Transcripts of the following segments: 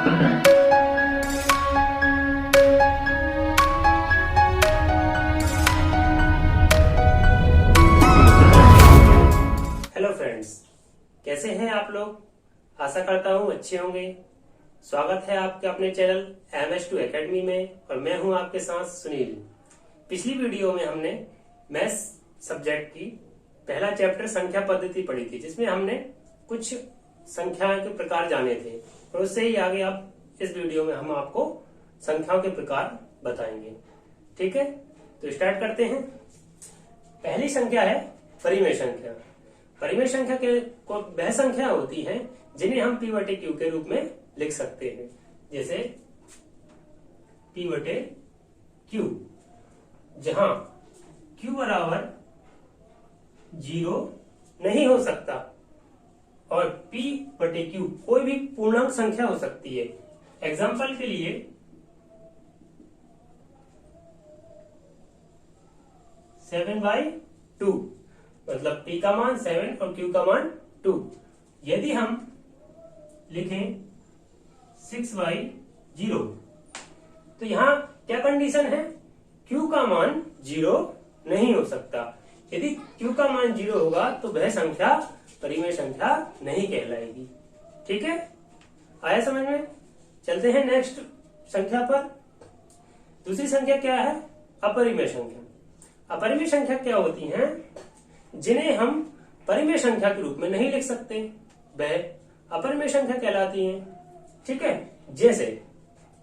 Hello friends, कैसे हैं आप लोग। आशा करता हूं अच्छे होंगे। स्वागत है आपके अपने चैनल MS2 एकेडमी में और मैं हूं आपके साथ सुनील। पिछली वीडियो में हमने मैथ्स सब्जेक्ट की पहला चैप्टर संख्या पद्धति पढ़ी थी, जिसमें हमने कुछ संख्याओं के प्रकार जाने थे और उससे ही आगे अब इस वीडियो में हम आपको संख्याओं के प्रकार बताएंगे। ठीक है, तो स्टार्ट करते हैं। पहली संख्या है परिमेय संख्या। परिमेय संख्या को वह संख्या होती है जिन्हें हम P/Q के रूप में लिख सकते हैं, जैसे P/Q, जहां Q बराबर 0 नहीं हो सकता और P/Q कोई भी पूर्णांक संख्या हो सकती है। एग्जाम्पल के लिए 7/2, मतलब P का मान 7 और Q का मान 2। यदि हम लिखें 6/0, तो यहां क्या कंडीशन है, Q का मान 0 नहीं हो सकता। यदि Q का मान 0 होगा तो वह संख्या परिमेय संख्या नहीं कहलाएगी। ठीक है, आया समझ में। चलते हैं नेक्स्ट संख्या पर। दूसरी संख्या क्या है, अपरिमेय संख्या। अपरिमेय संख्या क्या होती हैं, जिन्हें हम परिमेय संख्या के रूप में नहीं लिख सकते, वह अपरिमेय संख्या कहलाती हैं। ठीक है, जैसे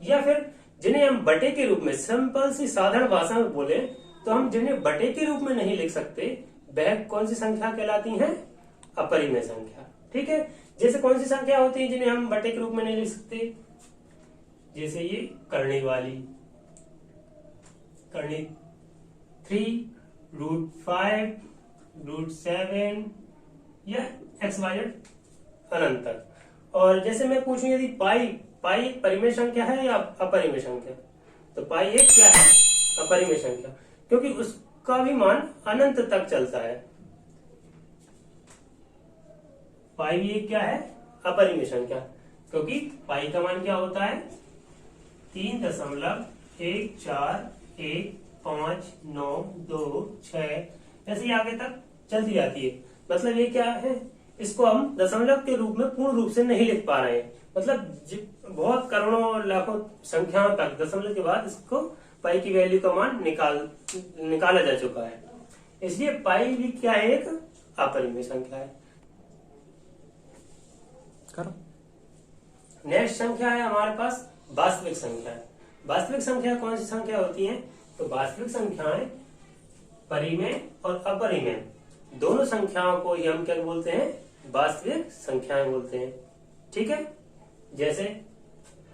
या फिर जिन्हें हम बटे के रूप में, सिंपल सी साधारण भाषा में बोले तो हम जिन्हें बटे के रूप में नहीं लिख सकते, वह कौन सी संख्या कहलाती हैं, अपरिमेय संख्या। ठीक है, जैसे कौन सी संख्या होती है जिन्हें हम बटे के रूप में नहीं लिख सकते, जैसे ये करनी वाली, करनी 3, √5, √7 या XYZ अनंत तक। और जैसे मैं पूछूं यदि पाई एक परिमेय संख्या है या अपरिमेय संख्या, तो पाई एक क्या है, अपरिमेय संख्या, क्योंकि उसका भी मान अनंत तक चलता है। पाई भी एक क्या है, अपरिमेय संख्या, क्योंकि पाई का मान क्या होता है, 3.1415926, ऐसे ही आगे तक चलती जाती है। मतलब ये क्या है, इसको हम दशमलव के रूप में पूर्ण रूप से नहीं लिख पा रहे हैं। मतलब बहुत करोड़ों और लाखों संख्याओं तक दशमलव के बाद इसको पाई की वैल्यू का मान निकाला जा चुका है। इसलिए पाई भी क्या है, एक अपरिमेय संख्या है। करो। नेक्स्ट संख्या है हमारे पास वास्तविक संख्या। वास्तविक संख्या कौन सी संख्या होती है, तो वास्तविक संख्याएं परिमेय और अपरिमेय दोनों संख्याओं को हम क्या बोलते हैं, वास्तविक संख्याएं बोलते हैं। ठीक है, जैसे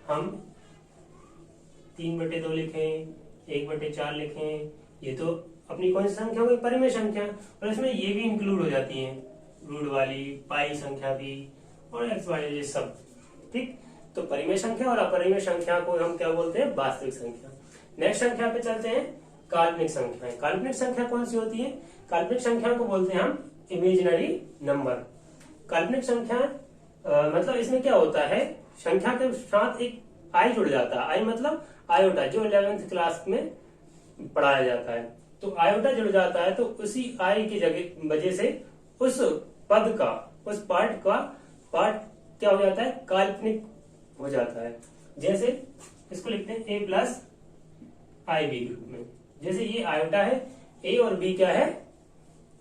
हम 3/2 लिखें, 1/4 लिखें, ये तो अपनी कौन सी संख्या होगी, परिमेय संख्या, और इसमें ये भी इंक्लूड हो जाती है, रूट वाली, पाई संख्या भी और XY ये सब। ठीक, तो परिमेय संख्या और अपरिमेय संख्या को हम क्या बोलते हैं, वास्तविक संख्या। नेक्स्ट संख्या पे चलते हैं, काल्पनिक संख्याएं। काल्पनिक संख्या कौन सी होती है, काल्पनिक संख्या को बोलते हैं हम इमेजिनरी नंबर। काल्पनिक संख्या मतलब इसमें क्या होता है, संख्या के साथ एक आई जुड़ जाता है। आई मतलब आयोटा, जो 11th क्लास में पढ़ाया जाता है। तो आयोटा जुड़ जाता है, तो उसी आई की वजह से उस पद का, उस पार्ट क्या हो जाता है, काल्पनिक हो जाता है। जैसे इसको लिखते हैं A+IB के रूप में। जैसे ये आयोटा है, A और B क्या है,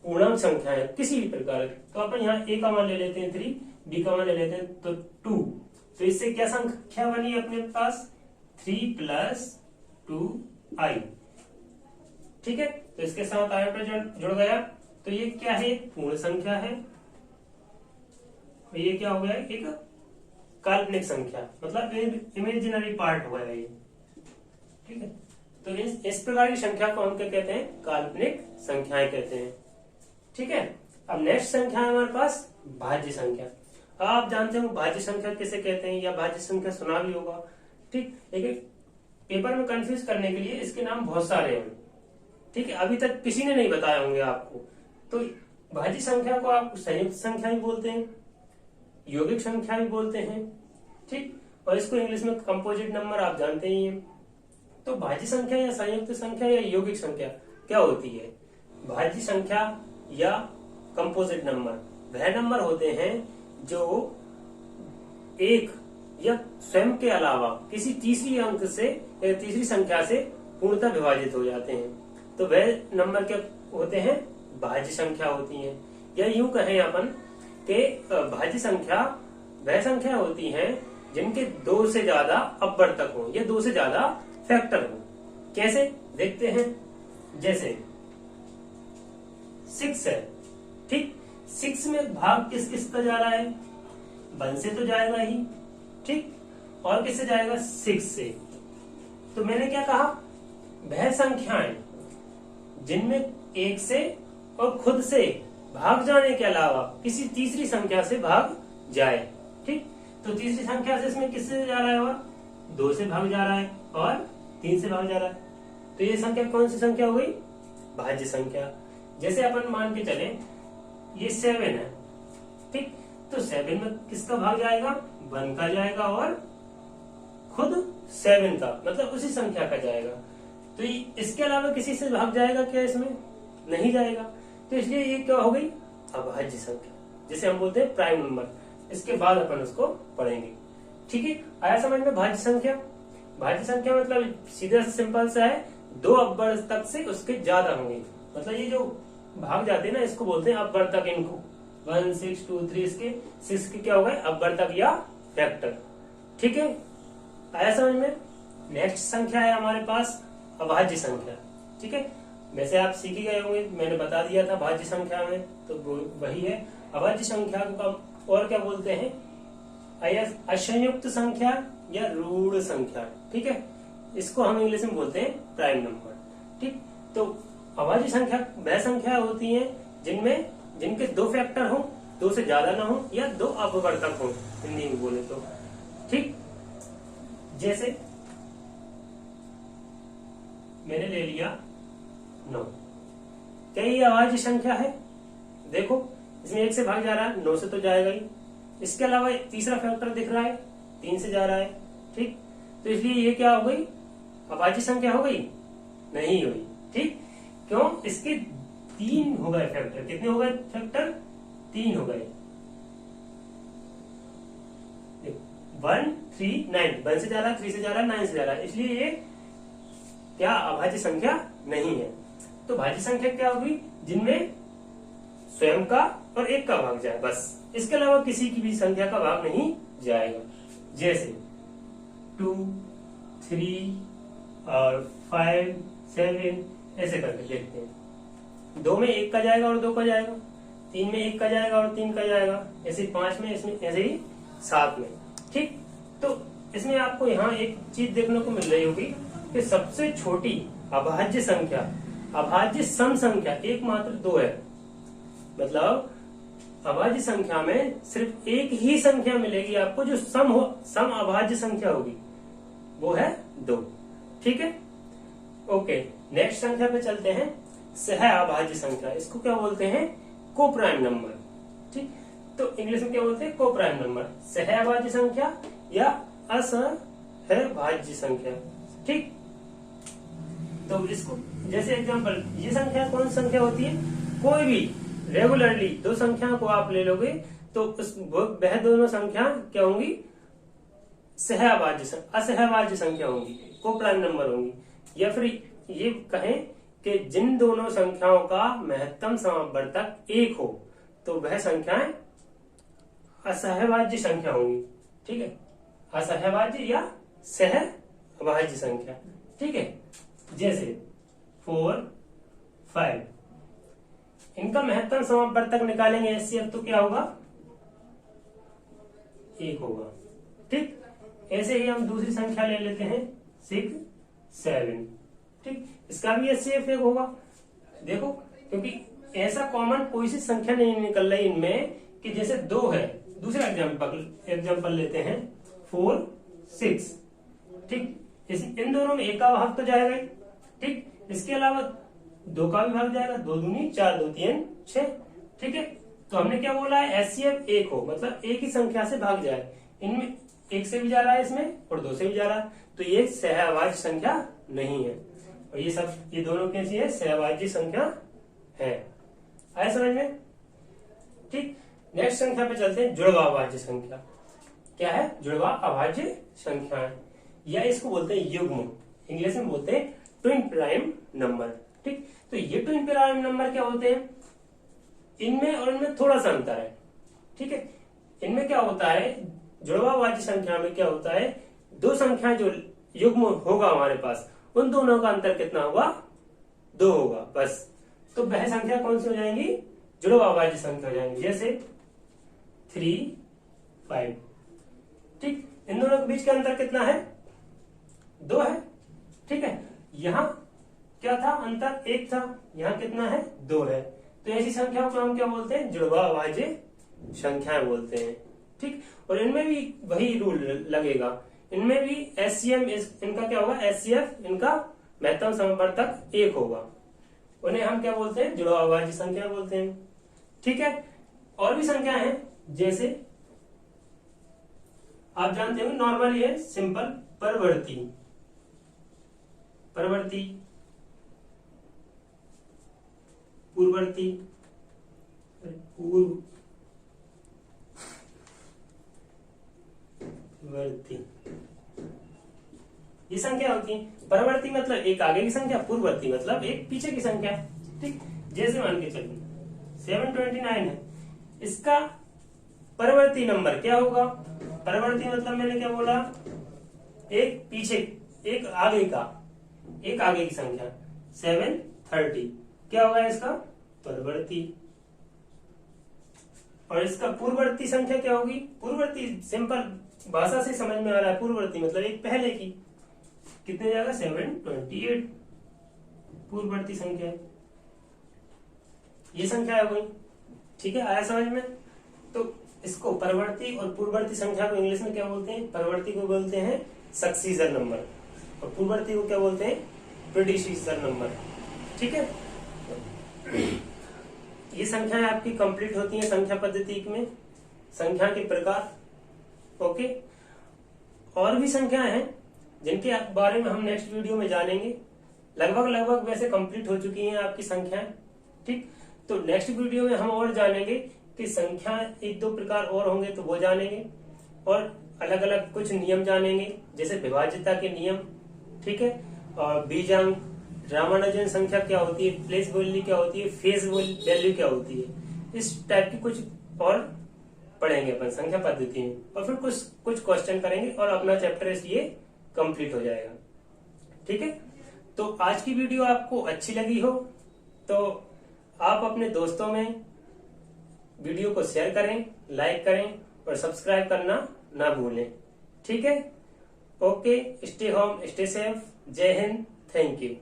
पूर्णांक संख्या है किसी भी प्रकार। तो अपन यहाँ A का मान ले लेते हैं 3, B का मान ले लेते हैं तो 2। तो इससे क्या संख्या बनी अपने पास, 3+2i। ठीक है, तो इसके साथ आयोटा जुड़ गया, तो ये क्या है, एक पूर्ण संख्या है। ये क्या हो गया, एक काल्पनिक संख्या, मतलब इमेजिनरी पार्ट हुआ है ये। ठीक है, तो इस प्रकार की संख्या को हम क्या कहते हैं, काल्पनिक संख्याएं कहते हैं। ठीक है, अब नेक्स्ट संख्या है हमारे पास भाज्य संख्या। आप जानते हो भाज्य संख्या किसे कहते हैं, या भाज्य संख्या सुना भी होगा। ठीक, लेकिन पेपर में कंफ्यूज करने के लिए इसके नाम बहुत सारे हैं। ठीक है, अभी तक किसी ने नहीं बताया होंगे आपको। तो भाज्य संख्या को आप संयुक्त संख्या भी बोलते हैं, यौगिक संख्या भी बोलते हैं। ठीक, और इसको इंग्लिश में कंपोजिट नंबर आप जानते ही हैं। तो भाज्य संख्या या संयुक्त संख्या या यौगिक संख्या क्या होती है? भाज्य संख्या या कंपोजिट नंबर वह नंबर होते हैं जो एक या स्वयं के अलावा किसी तीसरी अंक से या तीसरी संख्या से पूर्णतः विभाजित हो जाते हैं। तो वह नंबर क्या होते हैं? भाज्य संख्या होती हैं। या यूं कहें अपन कि भाज्य संख्या वह संख्या होती है जिनके दो से ज्यादा अपवर्तक हो या दो से ज्यादा फैक्टर हो। कैसे देखते हैं? जैसे 6 है, ठीक, 6 में भाग किस किस का जा रहा है? 1 से तो जाएगा ही, ठीक, और किससे जाएगा? 6 से। तो मैंने क्या कहा? वह संख्याएं जिनमें 1 से और खुद से भाग जाने के अलावा किसी तीसरी संख्या से भाग जाए, ठीक। तो तीसरी संख्या से इसमें किससे जा रहा है? और 2 से भाग जा रहा है और 3 से भाग जा रहा है। तो ये संख्या कौन सी संख्या हो गई? भाज्य संख्या। जैसे अपन मान के चले ये 7 है, ठीक, तो 7 में किसका भाग जाएगा? 1 का जाएगा और खुद 7 का, मतलब उसी संख्या का जाएगा। तो इसके अलावा किसी से भाग जाएगा क्या? इसमें नहीं जाएगा। तो इसलिए ये क्या हो गई? अभाज्य संख्या, जिसे हम बोलते हैं प्राइम नंबर। इसके बाद अपन उसको पढ़ेंगे, ठीक है। आया समझ में? भाज्य संख्या, भाज्य संख्या मतलब सीधा सिंपल सा है, 2 अपवर्तक से उसके ज्यादा होंगे। मतलब ये जो भाग जाते हैं ना, इसको बोलते हैं अपवर्तक। इनको 1, 6, 2, 3 इसके 6 के क्या हो गए? अपवर्तक या फैक्टर, ठीक है। आया समझ में? नेक्स्ट संख्या है हमारे पास अभाज्य संख्या, ठीक है। वैसे आप सीख ही गए होंगे, मैंने बता दिया था भाज्य संख्या में, तो वही है। अभाज्य संख्या का और क्या बोलते हैं? असंयुक्त संख्या या ऋण संख्या, ठीक है। इसको हम इंग्लिश में बोलते हैं प्राइम नंबर, ठीक। तो अभाज्य संख्या वह संख्या होती है जिनके 2 फैक्टर हो, 2 से ज्यादा ना हो, या 2 अपवर्तक हो, हिंदी में बोले तो, ठीक। जैसे मैंने ले लिया 9, क्या ये अभाज्य संख्या है? देखो इसमें 1 से भाग जा रहा है, 9 से तो जाएगा ही। इसके अलावा तीसरा फैक्टर दिख रहा है, 3 से जा रहा है, ठीक। तो इसलिए ये क्या हो गई? अभाज्य संख्या हो गई? नहीं हुई, ठीक। क्यों? इसके 3 हो गए फैक्टर। कितने हो गए फैक्टर? 3 हो गए। 1, 3, 9, 1 से जा रहा है, 3 से जा रहा है, 9 से जा रहा है, इसलिए ये क्या अभाज्य संख्या नहीं है। तो भाज्य संख्या क्या होगी? जिनमें स्वयं का और 1 का भाग जाए, बस। इसके अलावा किसी की भी संख्या का भाग नहीं जाएगा। जैसे 2, 3 और 5, 7 ऐसे करके देखते हैं। 2 में 1 का जाएगा और 2 का जाएगा, 3 में 1 का जाएगा और 3 का जाएगा, ऐसे 5 में, इसमें ऐसे ही 7 में, ठीक। तो इसमें आपको यहाँ एक चीज देखने को मिल रही होगी कि सबसे छोटी अभाज्य संख्या, अभाज्य सम संख्या एकमात्र 2 है। मतलब अभाज्य संख्या में सिर्फ एक ही संख्या मिलेगी आपको जो सम अभाज्य संख्या होगी, वो है 2, ठीक है। ओके, नेक्स्ट संख्या पे चलते हैं, सह अभाज्य संख्या। इसको क्या बोलते हैं? को प्राइम नंबर, ठीक। तो इंग्लिश में क्या बोलते हैं? को प्राइम नंबर, सह अभाज्य संख्या या असहभाज्य संख्या, ठीक। तो इसको जैसे एग्जांपल, ये संख्या कौन सी संख्या होती है? कोई भी रेगुलरली 2 संख्या को आप ले लोगे तो वह दोनों संख्या क्या होंगी? असहभाज्य संख्या होंगी, को प्राइम नंबर होंगी। या फिर ये कहें कि जिन दोनों संख्याओं का महत्तम समवर्तक 1 हो तो वह संख्याएं असहभाज्य संख्या होंगी, ठीक है। असहभाज्य या सहभाज्य संख्या, ठीक है। जैसे 4, 5, इनका महत्तम समवर्तक निकालेंगे एचसीएफ तो क्या होगा? 1 होगा, ठीक। ऐसे ही हम दूसरी संख्या ले लेते हैं 6, 7, ठीक। इसका भी एचसीएफ 1 होगा। देखो, क्योंकि ऐसा कॉमन कोई सी संख्या नहीं निकल रही इनमें कि जैसे 2 है। दूसरा एग्जाम्पल लेते हैं 4, 6, ठीक। इन दोनों में 1 का भाग तो जाएगा, ठीक। इसके अलावा 2 का भी भाग जाएगा, 2 दूनी 4, 2 3 6, ठीक है। तो हमने क्या बोला है? एचसीएफ 1 हो, मतलब एक ही संख्या से भाग जाए। इनमें 1 से भी जा रहा है इसमें और 2 से भी जा रहा है, तो ये सहअभाज्य संख्या नहीं है। और ये दोनों कैसी है? सहअभाज्य संख्या है। आया समझ में? ठीक, नेक्स्ट संख्या पे चलते हैं, जुड़वा अभाज्य संख्या। क्या है? जुड़वा अभाज्य संख्या है, या इसको बोलते हैं युग्म, इंग्लिश में बोलते हैं ट्विन प्राइम नंबर। ठीक, तो ये ट्विन प्राइम नंबर क्या होते हैं? इनमें और इनमें थोड़ा सा अंतर है। ठीक है, इनमें क्या होता है, जुड़वा अभाज्य संख्या में क्या होता है, दो संख्याएं जो युग्म होगा हमारे पास, उन दोनों का अंतर कितना होगा? 2 होगा बस। तो वह संख्या कौन सी हो जाएंगी? जुड़वा अभाज्य संख्या हो जाएंगी, जैसे 3, 5। ठीक, इन दोनों के बीच का अंतर कितना है? 2 है। ठीक है, यहाँ क्या था? अंतर 1 था, यहाँ कितना है? 2 है। तो ऐसी संख्याओं को हम क्या बोलते हैं? जुड़वा अभाज्य संख्याएं बोलते हैं। ठीक, और इनमें भी वही रूल लगेगा, इनमें भी एचसीएफ इनका क्या होगा? एचसीएफ इनका महत्तम समवर्तक 1 होगा, उन्हें हम क्या बोलते हैं? जुड़वा अभाज्य संख्या बोलते हैं। ठीक है, और भी संख्या है, जैसे आप जानते हो नॉर्मली है सिंपल परवर्ती, परवर्ती, पूर्ववर्ती, पूर्ववर्ती, ये संख्या होती है। परवर्ती मतलब एक आगे की संख्या, पूर्ववर्ती मतलब एक पीछे की संख्या। ठीक, जैसे मान के चलिए 729 है, इसका परवर्ती नंबर क्या होगा? परवर्ती मतलब मैंने क्या बोला? एक पीछे, एक आगे की संख्या 730 क्या होगा इसका? परवर्ती। और इसका पूर्ववर्ती संख्या क्या होगी? पूर्ववर्ती सिंपल भाषा से समझ में आ रहा है, पूर्ववर्ती मतलब एक पहले की, कितने जाएगा? 728 पूर्ववर्ती संख्या, ये संख्या हो गई। ठीक है, आया समझ में? तो इसको परवर्ती और पूर्ववर्ती संख्या को इंग्लिश में क्या बोलते हैं? परवर्ती को बोलते हैं सक्सीजर नंबर और पूर्ववर्ती को क्या बोलते हैं? प्रीडिसीजर नंबर। ठीक है, ये संख्याएं आपकी कंप्लीट होती हैं संख्या पद्धति में, संख्या के प्रकार। ओके, और भी संख्याएं हैं जिनके बारे में हम नेक्स्ट वीडियो में जानेंगे। लगभग वैसे कंप्लीट हो चुकी हैं आपकी संख्याएं। ठीक, तो नेक्स्ट वीडियो में हम और जानेंगे कि संख्या 1-2 प्रकार और होंगे तो वो जानेंगे, और अलग अलग कुछ नियम जानेंगे, जैसे विभाज्यता के नियम। ठीक है, और बीजांक, रामानुजन संख्या क्या होती है, प्लेस वैल्यू क्या होती है, फेज वैल्यू क्या होती है, इस टाइप की कुछ और पढ़ेंगे अपन संख्या पद्धति में, और फिर कुछ क्वेश्चन करेंगे और अपना चैप्टर इसलिए कंप्लीट हो जाएगा। ठीक है, तो आज की वीडियो आपको अच्छी लगी हो तो आप अपने दोस्तों में वीडियो को शेयर करें, लाइक करें और सब्सक्राइब करना ना भूलें। ठीक है, okay, stay home, stay safe, जय हिंद, थैंक यू।